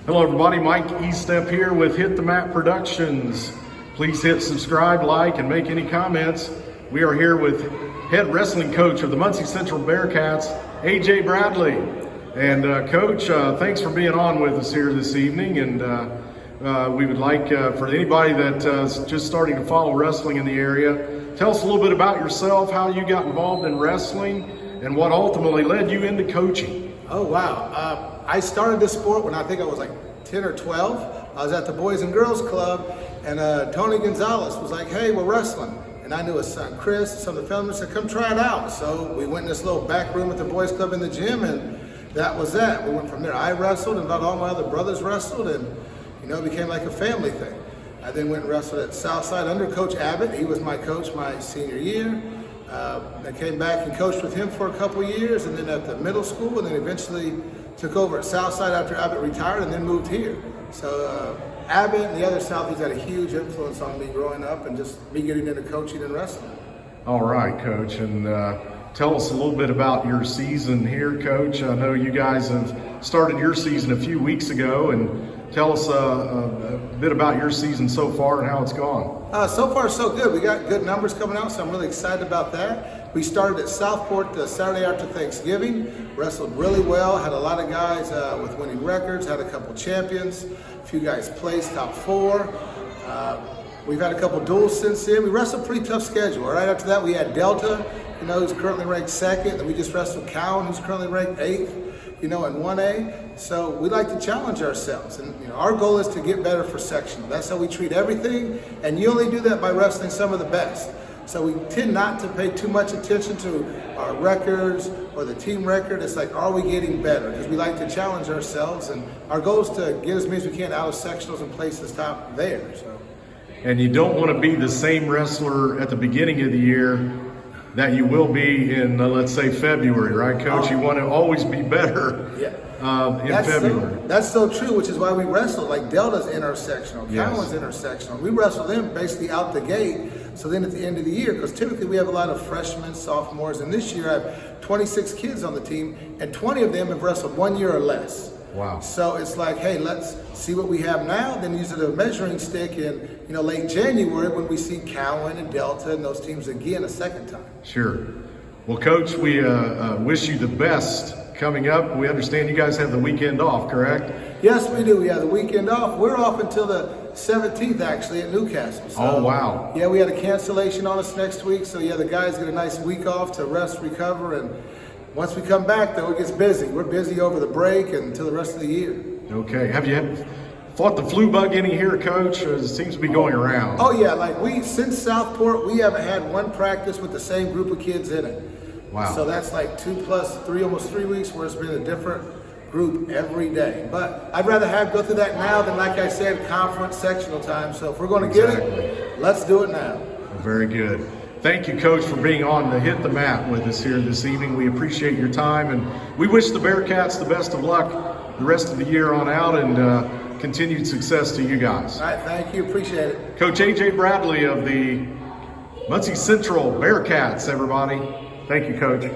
Hello everybody, Mike Estep here with Hit the Mat Productions. Please hit subscribe, like, and make any comments. We are here with head wrestling coach of the Muncie Central Bearcats, AJ Bradley. And Coach, thanks for being on with us here this evening. And we would like, for anybody that's just starting to follow wrestling in the area, tell us a little bit about yourself, how you got involved in wrestling, and what ultimately led you into coaching. Oh, wow. I started this sport when I think I was like 10 or 12. I was at the Boys and Girls Club, and Tony Gonzalez was like, hey, we're wrestling. And I knew his son Chris, some of the fellas said, come try it out. So we went in this little back room at the Boys Club in the gym, and that was that. We went from there. I wrestled, and about all my other brothers wrestled, and it became like a family thing. I then went and wrestled at Southside under Coach Abbott. He was my coach my senior year. I came back and coached with him for a couple years, and then at the middle school, and then eventually took over at Southside after Abbott retired, and then moved here. So Abbott and the other Southies had a huge influence on me growing up and just me getting into coaching and wrestling. All right, Coach, and tell us a little bit about your season here, Coach. I know you guys have started your season a few weeks ago, and tell us a bit about your season so far and how it's gone. So far, so good. We got good numbers coming out, so I'm really excited about that. We started at Southport the Saturday after Thanksgiving, wrestled really well, had a lot of guys with winning records, had a couple champions, a few guys placed top 4. We've had a couple duels since then. We wrestled a pretty tough schedule. Right after that, we had Delta, who's currently ranked 2nd, and we just wrestled Cowan, who's currently ranked 8th. In 1A, so we like to challenge ourselves, and our goal is to get better for sectional. That's how we treat everything, and you only do that by wrestling some of the best. So we tend not to pay too much attention to our records or the team record. It's like, are we getting better? Because we like to challenge ourselves, and our goal is to get as many as we can out of sectionals and place the top there. So. And you don't want to be the same wrestler at the beginning of the year that you will be in, let's say, February, right, Coach? You want to always be better in February. That's so true, which is why we wrestle. Like Delta's intersectional, Cowan's intersectional. We wrestle them basically out the gate, so then at the end of the year, because typically we have a lot of freshmen, sophomores, and this year I have 26 kids on the team, and 20 of them have wrestled 1 year or less. Wow. So it's like, hey, let's see what we have now, then use it as a measuring stick in late January when we see Cowan and Delta and those teams again a second time. Sure. Well, Coach, we wish you the best coming up. We understand you guys have the weekend off, correct? Yes, we do. We have the weekend off. We're off until the 17th, actually, at Newcastle. So, oh, wow. Yeah, we had a cancellation on us next week, so the guys get a nice week off to rest, recover, and once we come back, though, it gets busy. We're busy over the break and until the rest of the year. Okay. Have you fought the flu bug any here, Coach? It seems to be going around. Oh, yeah. Since Southport, we haven't had one practice with the same group of kids in it. Wow. So that's like 2 plus 3, almost 3 weeks where it's been a different group every day. But I'd rather go through that now than, like I said, conference sectional time. So if we're going to get it, let's do it now. Very good. Thank you, Coach, for being on to Hit the Mat with us here this evening. We appreciate your time, and we wish the Bearcats the best of luck the rest of the year on out, and continued success to you guys. All right, thank you. Appreciate it. Coach AJ Bradley of the Muncie Central Bearcats, everybody. Thank you, Coach.